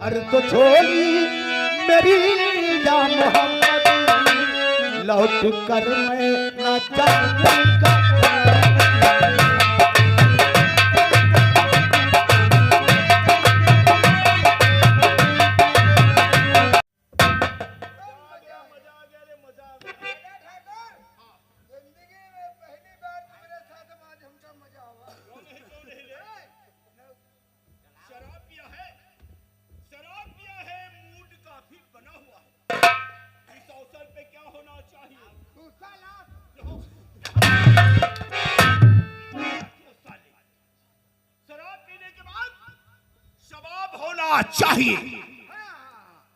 अर्ज छोड़ी मेरी जान लौट कर मैं न चाहूंगा। चाहिए।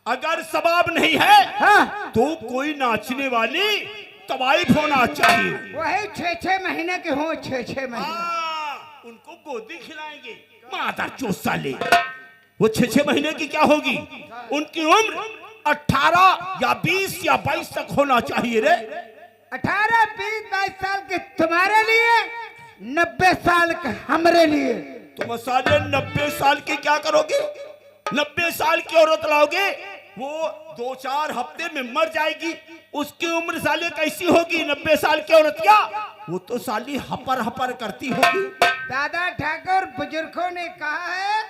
अगर सबाब नहीं है तो कोई नाचने वाली तवाइफ होना चाहिए। वही 6-6 महीने के हो, 6-6 महीने। उनको गोदी खिलाएंगे माता चोसा ले। वो 6-6 महीने की क्या होगी? उनकी उम्र 18 या 20 या 22 तक होना चाहिए रे। 18, 20, 22 साल के तुम्हारे लिए, 90 साल के हमरे लिए। तुम साले 90 साल के क्या करोगे? 90 साल की औरत लाओगे, वो 2-4 हफ्ते में मर जाएगी। उसकी उम्र साले कैसी होगी 90 साल की औरत? क्या वो तो साली हपर हपर करती होगी। दादा ठाकुर बुजुर्गों ने कहा है,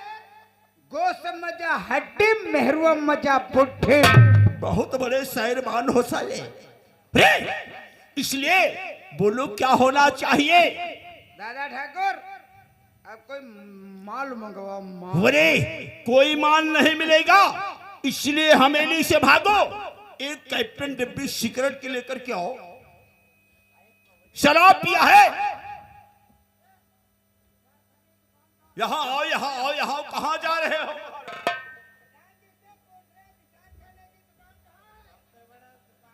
गोश्त मजा हड्डी, मेहरुआ मजा पुट्ठी। बहुत बड़े शायरबान हो साले। इसलिए बोलो क्या होना चाहिए? दादा ठाकुर अब कोई माल मंगवाओ। माल। अरे कोई माल नहीं मिलेगा, इसलिए हमेली से भागो। एक कैप्टन डिब्बी सिगरेट के लेकर के आओ। शराब पिया है? यहां आओ, यहां आओ, यहां। कहां जा रहे हो?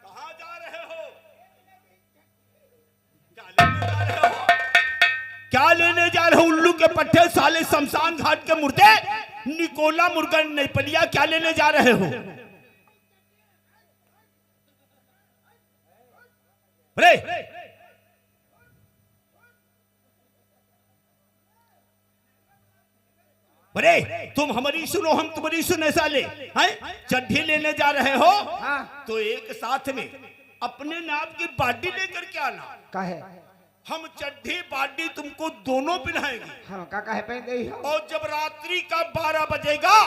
कहां जा रहे हो? क्या लेने जा रहे हो? उल्लू के पट्टे साले, शमशान घाट के मुर्दे, निकोला मुर्गन नहीं पलिया। क्या लेने जा रहे हो? अरे अरे तुम हमारी सुनो, हम तुम्हारी सुने साले। हैं चड्ढी लेने जा रहे हो? तो एक साथ में अपने नाम की बाडी लेकर के आना। काहे? हम चड्ढी बाडी तुमको दोनों पिलाएंगे। हम का काहे पहन ही हो? और जब रात्रि का 12 बजेगा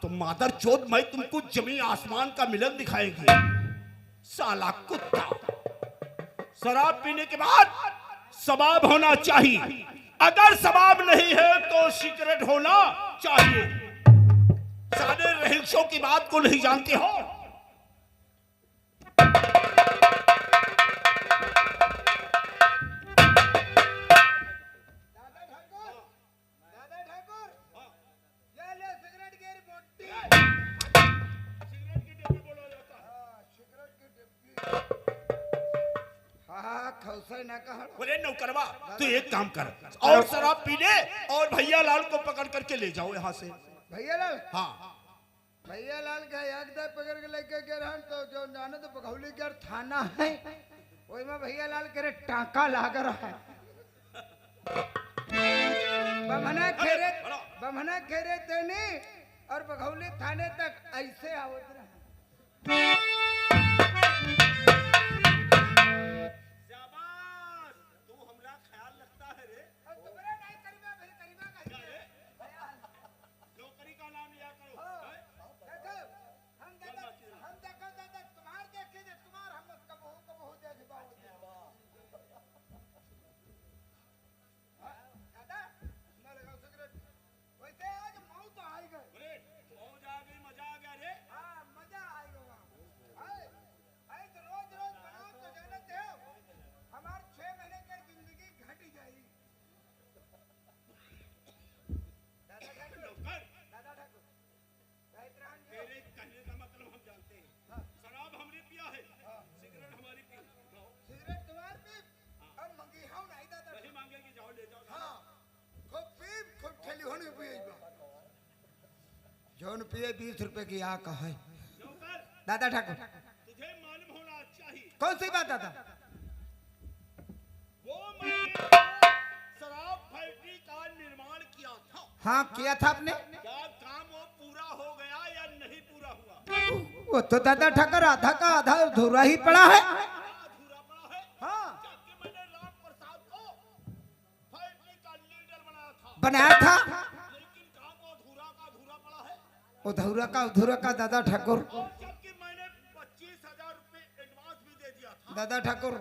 तो मादर चोद मैं तुमको जमीन आसमान का मिलन दिखाएंगे। साला कुत्ता। शराब पीने के बाद सबाब होना चाहिए। अगर सबाब नहीं है तो सिगरेट होना चाहिए। सारे रहीशों की बात को नहीं जानते हो? बोले नौकरवा तू एक काम कर, और शराब पी ले और भैया लाल को पकड़ करके ले जाओ यहाँ से। भैया लाल? हाँ भैया लाल का एकदम पकड़ के लेके गए रहन तो जो जाने तो बघौली के थाना है, वही में भैया लाल के टांका लाग रहा है। बमना खेरे तेनी और बघौली थाने तक ऐसे आवत रहा। जौन पिए 20 रुपए की आक है। दादा ठाकुर तुझे मालूम होना चाहिए। कौन सी बात दादा? वो मैंने शराब फैक्ट्री का निर्माण किया था। हाँ किया था आपने। क्या काम वो पूरा हो गया या वो तो दादा ठाकर आधा का आधा अधूरा ही पड़ा है। अधूरा पड़ा है हाँ जबकि मैंने राम प्रसाद को फैक्ट्री का लीडर बनाया बनाया था, था। लेकिन काम वो अधूरा का अधूरा पड़ा है। अधूरा का दादा ठाकुर। और जबकि मैंने 25,000 रुपए एडवांस भी दे दिया था। दादा ठाकुर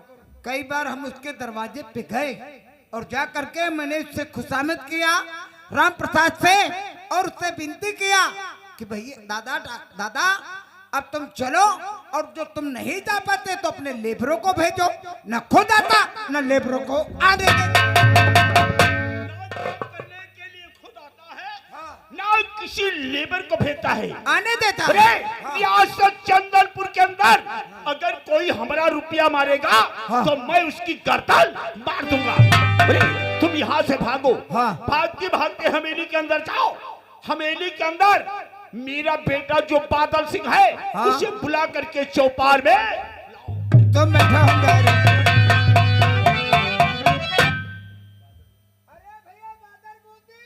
कई बार हम उसके दरवाजे पे गए और जा करके मैंने उससे खुशामद किया राम प्रसाद से और उससे विनती किया कि भैया दादा अब तुम चलो और जो तुम नहीं जा पाते तो अपने लेबरों को भेजो, न खुद आता न लेबरों को आने दे। करने के लिए खुद आता है ना किसी लेबर को भेजता है, आने देता अरे है। रियासत चंदनपुर के अंदर अगर कोई हमारा रुपया मारेगा तो मैं उसकी गर्दन मार दूंगा। अरे तुम यहाँ से भागो, भागते भागते हवेली के अंदर जाओ। हवेली के अंदर मेरा बेटा जो बादल सिंह है उसे बुला करके चौपार में तुम बैठा होंगे। अरे भैया बादल बूटी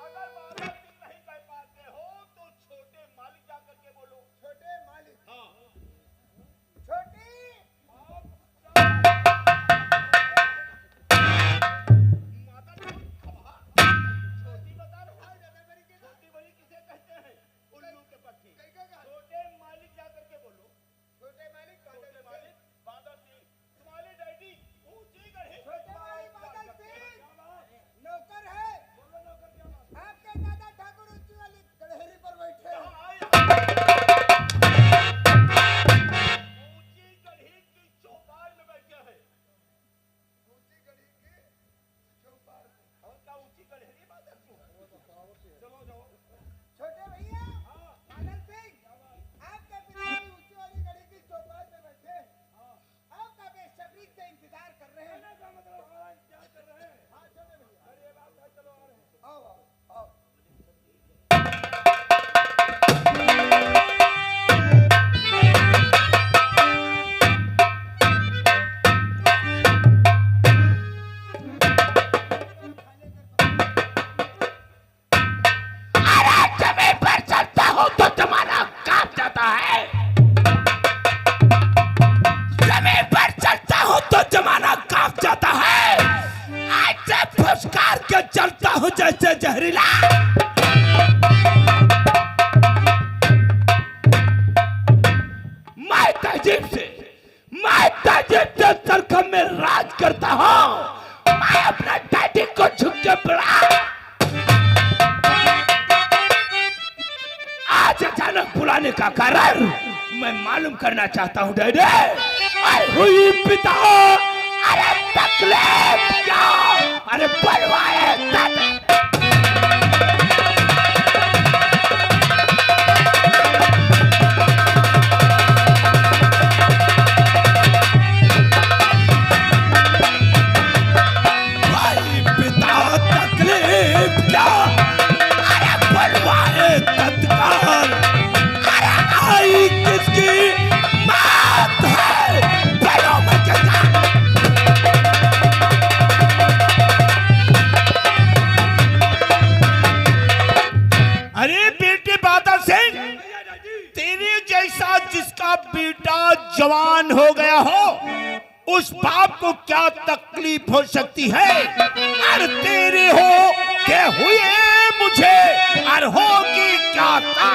अगर बादल सिंह नहीं कह पाते हो तो छोटे मालिक जाकर के बोलो। छोटे मालिक हाँ छोटी छोटी बता रहा है, छोटी बड़ी किसे कहते हैं? उल्लू के पट्टी। छोटे मालिक जाकर के बोलो। छोटे मालिक छोटे मालिक बादल सिंह, तुम्हारे डैडी ऊंची गढ़ी छोटे मालिक बादल सिंह नौकर है। आपके दादा ठाकुर ऊंची वाली गड़हरी पर बैठे हैं। ऊंची गढ़ी की चौपाल में बैठे हैं। ऊंची गढ़ी की चौपाल में। और क्या ऊंची गढ़ी बादल सिंह? चलो जाओ। छोटे भैया बादल सिंह आपके पिता ऊंची वाली गढ़ी की चौपाल में बैठे हैं। आपका बेसब्री से इंतजार कर रहे हैं। क्या कर रहे हैं? हाँ छोटे भैया अरे बात है, चलो आ रहे हैं। आओ आओ आओ। जमीन पर चलता हूँ तो जमाना कांप जाता है। जमीन पर चलता हूँ तो जमाना कांप जाता है। ऐसे फुसकार के चलता हूँ जैसे जहरीला। मैं तहजीब से सरकम में राज करता हूँ। मैं अपना डैडी को झुक के बड़ा आज अचानक बुलाने का कारण मैं मालूम करना चाहता हूँ डैडी। हुई पिता अरे तकलीफ क्या? अरे बनवाए पिता तकलीफ क्या? अरे बनवाए तत्काल। अरे आई किसकी बात है? पैरों में चलता। अरे बेटे बादल सिंह, तेरे जैसा जिसका बेटा जवान हो गया हो उस बाप को क्या तकलीफ हो सकती है? अरे तेरे हो के हुए मुझे और होगी क्या ता?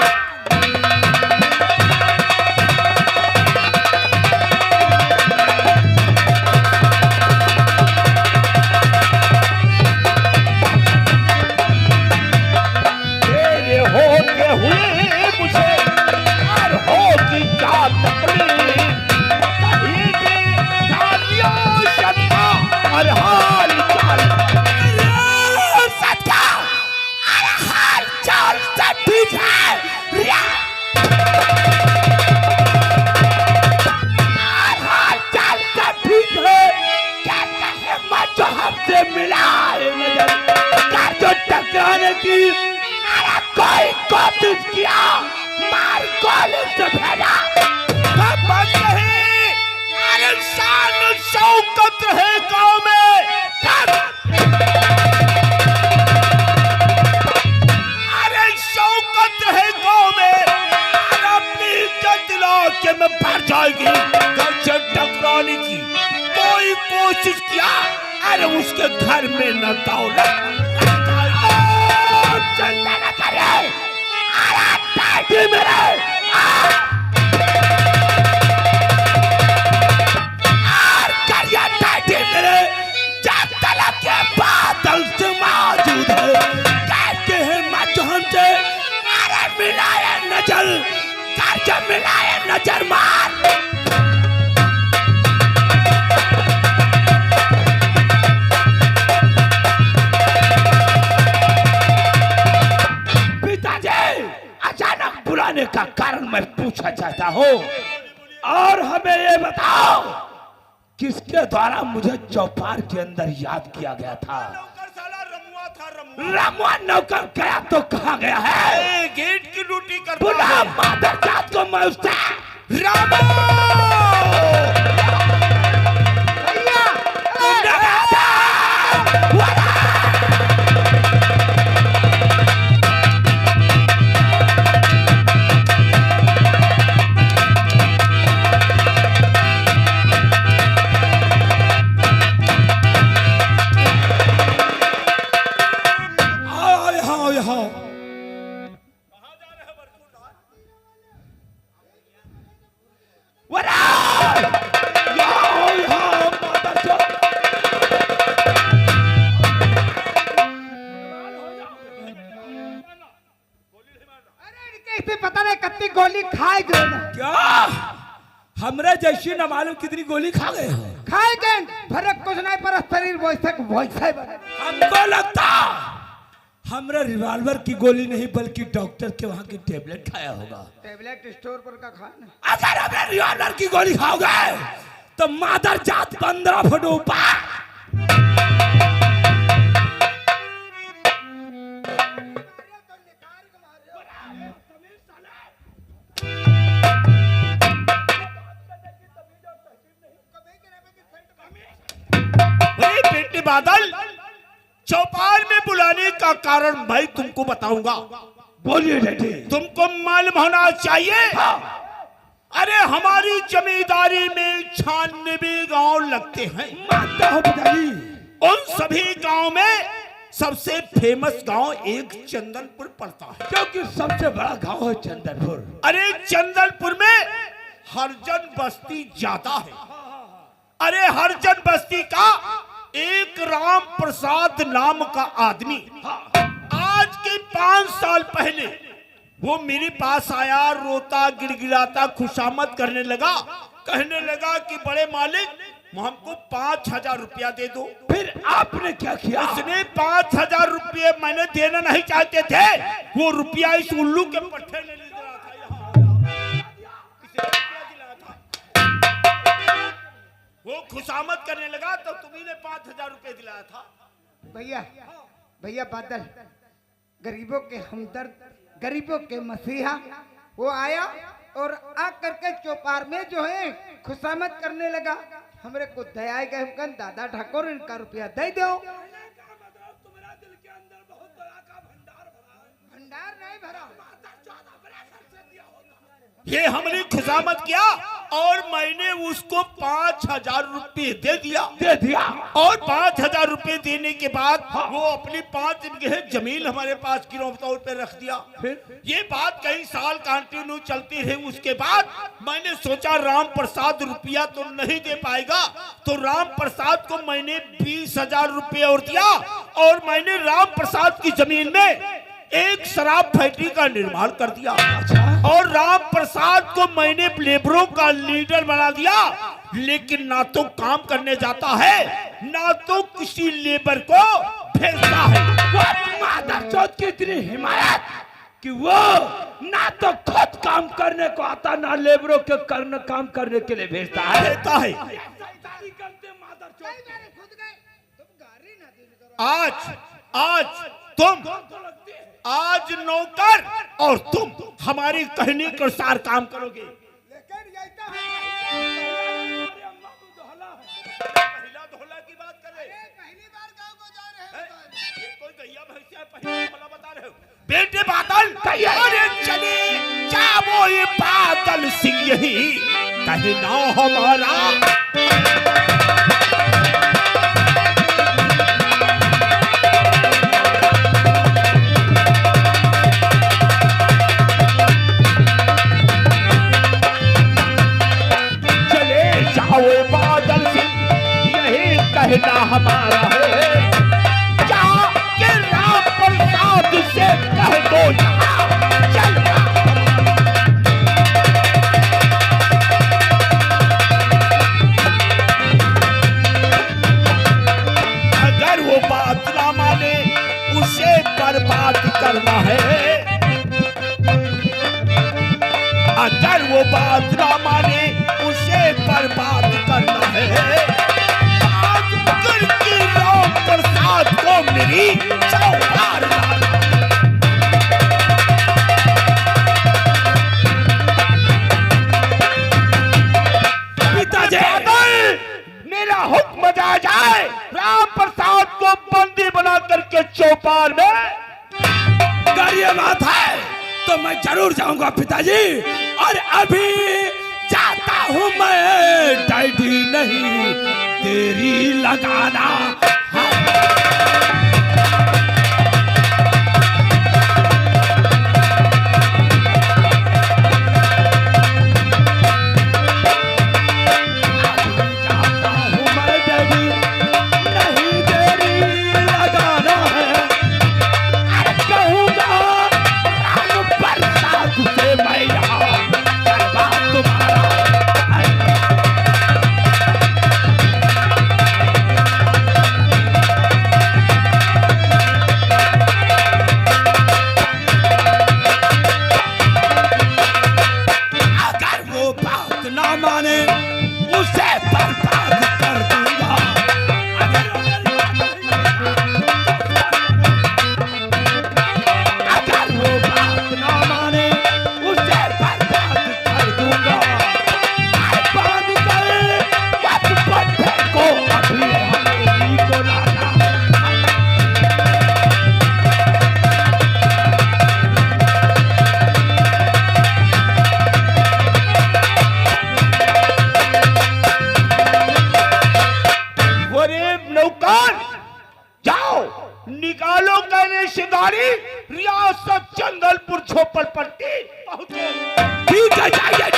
तेरे हो के हुए मुझे और होगी क्या तकलीफ? कहीं भी जानियो सत्ता और हाल चाल। सत्ता और हाल चाल सब ठीक है। हाल चाल सब ठीक है। कहते हैं मैं जो हमसे मिला है नजर का जो टकराने की अरे कोई कोशिश किया मार कॉलेज से भेजा। बस नहीं, अरे शान शौकत है गाँव में। में न दौलत चिंता न करे। अरे बेटी मेरे और करिया बेटी मेरे जब तलक के बादल से मौजूद है कहते हैं मत हमसे। अरे मिलाए नजर करके मिलाए नजर मार। अचानक बुलाने का कारण मैं पूछना चाहता हूँ और हमें ये बताओ किसके द्वारा मुझे चौपार के अंदर याद किया गया था? नौकर साला रमुआ था, रमुआ। रमुआ नौकर गया तो कहाँ गया है? गेट की ड्यूटी करता बुला है। मादर जात को मैं उससे भैया पता नहीं कितनी गोली खाए गए ना। क्या हमरे जैसी न मालूम कितनी गोली खा गए हो? खाए गए फर्क कुछ नहीं पर शरीर वैसे हमको लगता हमरा रिवॉल्वर की गोली नहीं बल्कि डॉक्टर के वहाँ की टेबलेट खाया होगा। टेबलेट स्टोर पर का खाना। अगर हमें रिवॉल्वर की गोली खाओगे तो मादर जात 15 फुट ऊपर। बेटे बादल चौपाल में बुलाने का कारण मैं तुमको बताऊंगा। बोलिए डैडी। तुमको मालूम होना चाहिए। हाँ। अरे हमारी जमींदारी में 96 गांव लगते हैं। मानता हूँ पिताजी। उन सभी गांव में सबसे फेमस गांव एक चंदनपुर पड़ता है, क्योंकि सबसे बड़ा गांव है चंदनपुर। अरे चंदनपुर में हरजन बस्ती ज्यादा है। अरे हरजन बस्ती का एक राम प्रसाद नाम का आदमी आज के 5 साल पहले वो मेरे पास आया, रोता गिड़गिड़ाता खुशामद करने लगा, कहने लगा कि बड़े मालिक हमको 5000 रुपया दे दो। फिर आपने क्या किया? उसने 5000 रुपये मैंने देना नहीं चाहते थे, वो रुपया इस उल्लू के पट्टे ले रहा था। वो खुशामद करने लगा तो तुम्ही ने 5000 रुपये दिलाया था। भैया भैया बादल गरीबों के हमदर्द, गरीबों के मसीहा, वो आया और आ करके चौपार में जो है खुशामद करने लगा। हमरे को दया गए दादा ठाकुर इनका रुपया दे दो। भंडार नहीं भरा, ये हमने खुशामद किया और मैंने उसको 5000 रुपये दे दिया। और 5000 रुपये देने के बाद वो अपनी 5 बीघे जमीन हमारे पास गिरफ्तार तौर पे रख दिया। फिर ये बात कई साल कंटिन्यू चलती रही। उसके बाद मैंने सोचा राम प्रसाद रुपया तो नहीं दे पाएगा, तो राम प्रसाद को मैंने 20,000 रुपये और दिया और मैंने राम प्रसाद की जमीन में एक शराब फैक्ट्री का निर्माण कर दिया। और राम प्रसाद को मैंने लेबरों का लीडर बना दिया, लेकिन ना तो काम करने जाता है ना तो किसी लेबर को भेजता है। वो मादर चौथ की इतनी हिमायत कि वो ना तो खुद काम करने को आता ना लेबरों के काम करने के लिए भेजता है। आज नौकर और तुम हमारी कहने के अनुसार काम करोगे। पहला धोला की बात कर रहे हैं। पहली बार गांव को जा रहे हैं। ये कोई गैया भैंसिया पहला धोला बता रहे हो? बेटे बादल अरे चले जाओ ये बादल सिंह यही कहना हमारा। उसे बर्बाद करना है। अगर वो बात ना माने उसे बर्बाद करना है। बात करके राम प्रसाद को मेरी चौपार लाना। मेरा हुक्म आ जाए, राम प्रसाद को बंदी बना करके चौपार में। अगर ये बात है तो मैं जरूर जाऊंगा पिताजी, और अभी जाता हूं मैं। डैडी नहीं तेरी लगाना। निकालो कहने शिकारी, रियासत जंगलपुर झोपड़पट्टी पहुंचो। ठीक है जाइए।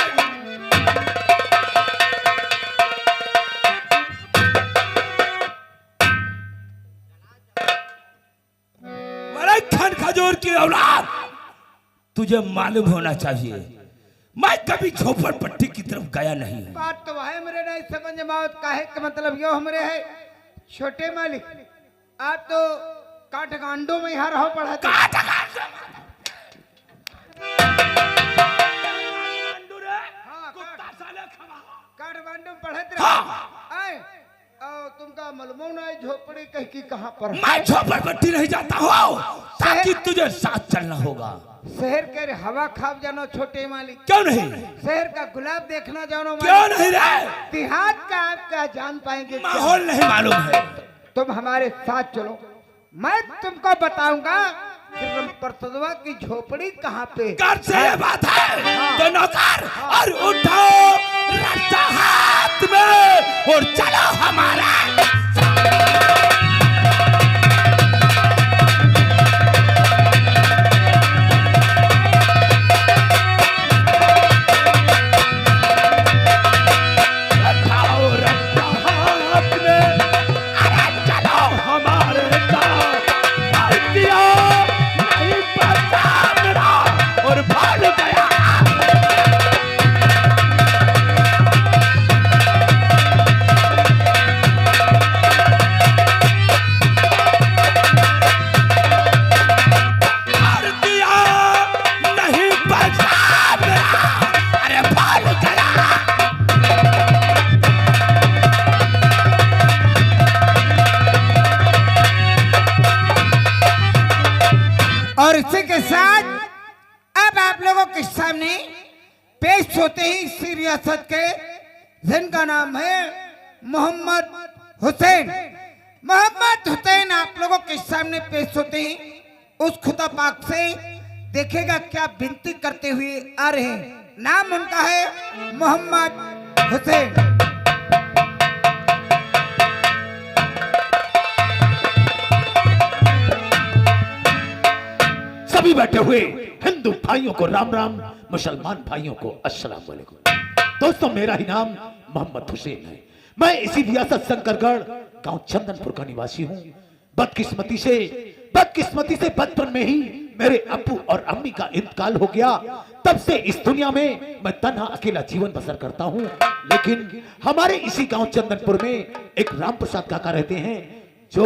बड़े खान खजूर की औलाद, तुझे मालूम होना चाहिए मैं कभी झोपड़पट्टी की तरफ गया नहीं। बात तो है मेरे नहीं समझ में आवत काहे का मतलब यो हमरे है छोटे मालिक, आप तो काठमांडू में यहाँ रहो पढ़ा थे। काठमांडू में पढ़े थे। आए तुमका मालूम ना झोपड़ी कहीं की कहाँ पर? मैं झोपड़पट्टी नहीं जाता हूँ, ताकि तुझे साथ चलना होगा। शहर के हवा खाब जानो छोटे मालिक। क्यों नहीं? शहर का गुलाब देखना जानो क्यों नहीं रे? देहात का आप क्या जान पाएंगे? माहौल नहीं मालूम है। तुम हमारे साथ चलो, मैं तुमको बताऊंगा प्रसदवा की झोपड़ी कहाँ पे। कर से ये बात है तो नौकर और उठो रस्सा हाथ में और चलो हमारा। और इसी के साथ अब आप लोगों के सामने पेश होते ही इसी रियासत के, जिनका नाम है मोहम्मद हुसैन। मोहम्मद हुसैन आप लोगों के सामने पेश होते ही उस खुदा पाक से देखेगा क्या विनती करते हुए आ रहे हैं। नाम उनका है मोहम्मद हुसैन। सभी बैठे हुए हिंदू भाइयों को राम राम, मुसलमान भाइयों को अस्सलाम वालेकुम। दोस्तों, मेरा ही नाम मोहम्मद हुसैन है। मैं इसी रियासत शंकरगढ़ गांव चंदनपुर का निवासी हूं। बदकिस्मती से बचपन में ही मेरे अब्बू और अम्मी का इंतकाल हो गया। तब से इस दुनिया में मैं तन्हा अकेला जीवन बसर करता हूं। लेकिन हमारे इसी गांव चंदनपुर में एक राम प्रसाद काका रहते हैं, जो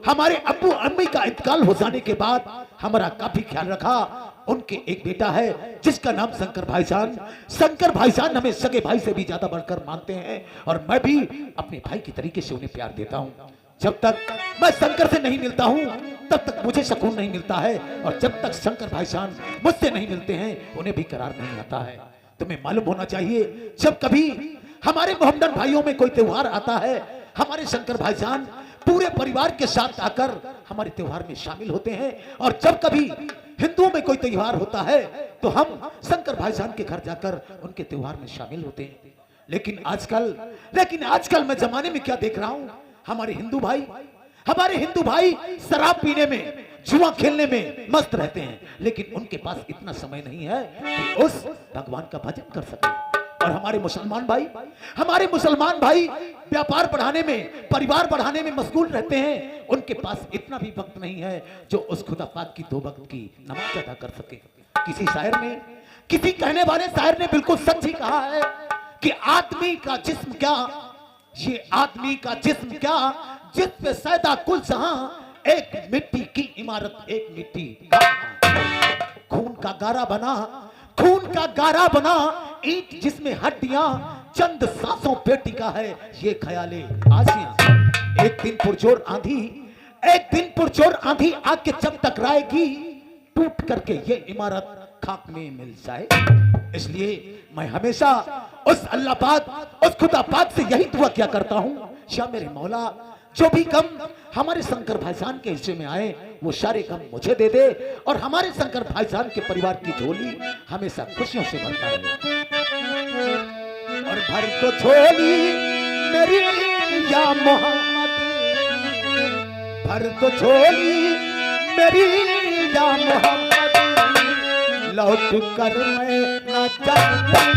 हमारे अब्बू अम्मी का इंतकाल हो जाने के बाद हमारा काफी ख्याल रखा। उनके एक बेटा है जिसका नाम शंकर भाईजान। शंकर भाईजान हमें सगे भाई से भी ज्यादा बढ़कर मानते हैं और मैं भी अपने भाई की तरीके से उन्हें प्यार देता हूं। जब तक मैं शंकर से नहीं मिलता हूं तब तक मुझे सुकून नहीं मिलता है और जब तक शंकर भाईजान मुझसे नहीं मिलते हैं उन्हें भी करार नहीं आता है। तुम्हें मालूम होना चाहिए, जब कभी हमारे मोहम्मदन भाइयों में कोई त्योहार आता है, हमारे शंकर भाईजान पूरे परिवार के साथ आकर हमारे त्योहार में शामिल होते हैं और जब कभी हिंदुओं में कोई त्योहार होता है तो हम शंकर भाईजान के घर जाकर उनके त्योहार में शामिल होते हैं। लेकिन आजकल मैं जमाने में क्या देख रहा हूं, हमारे हिंदू भाई शराब पीने में, जुआ खेलने में मस्त रहते हैं, लेकिन उनके पास इतना समय नहीं है कि उस भगवान का भजन कर सके। और हमारे मुसलमान भाई व्यापार बढ़ाने में, परिवार बढ़ाने में मशगूल रहते हैं, उनके पास इतना भी वक्त नहीं है जो उस खुदा पाक की 2 वक्त की नमाज अदा कर सके। किसी कहने वाले शायर ने बिल्कुल सच ही कहा है कि आदमी का जिस्म क्या जिस पे सैदा कुल जहां, एक मिट्टी की इमारत, एक मिट्टी खून का गारा बना ईंट जिसमें हड्डियां, चंद सांसों पेटी का है ये ख्याले आसियां। एक दिन पुरजोर आंधी आके जब टकराएगी, टूट करके ये इमारत खाक में मिल जाए। इसलिए मैं हमेशा उस अल्लाह पाक, उस खुदा पाक से यही दुआ क्या करता हूं, या मेरे मौला जो भी गम हमारे शंकर भाईजान के हिस्से में आए वो सारे गम मुझे दे दे और हमारे शंकर भाईजान के परिवार की झोली हमेशा खुशियों से भरता रहे। और भर तो झोली मेरी या मोहम्मद, भर तो झोली मेरी या मोहम्मद, लौट कर मैं न जाऊंगा।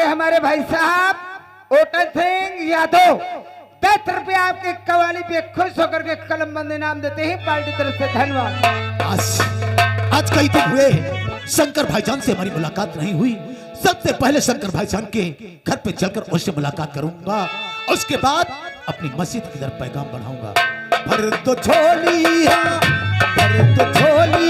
हमारे भाई साहब ओटन सिंह यादव 10 रुपये आपके कवाली पे खुश होकर के कलम बंद इनाम देते हैं पार्टी तरफ से। धन्यवाद। आज कई दिन हुए शंकर भाईजान से हमारी मुलाकात नहीं हुई। सबसे पहले शंकर भाईजान के घर पे चलकर उससे मुलाकात करूंगा, उसके बाद अपनी मस्जिद की तरफ पैगाम बढ़ाऊंगा। भर तो झोली, भर तो झोली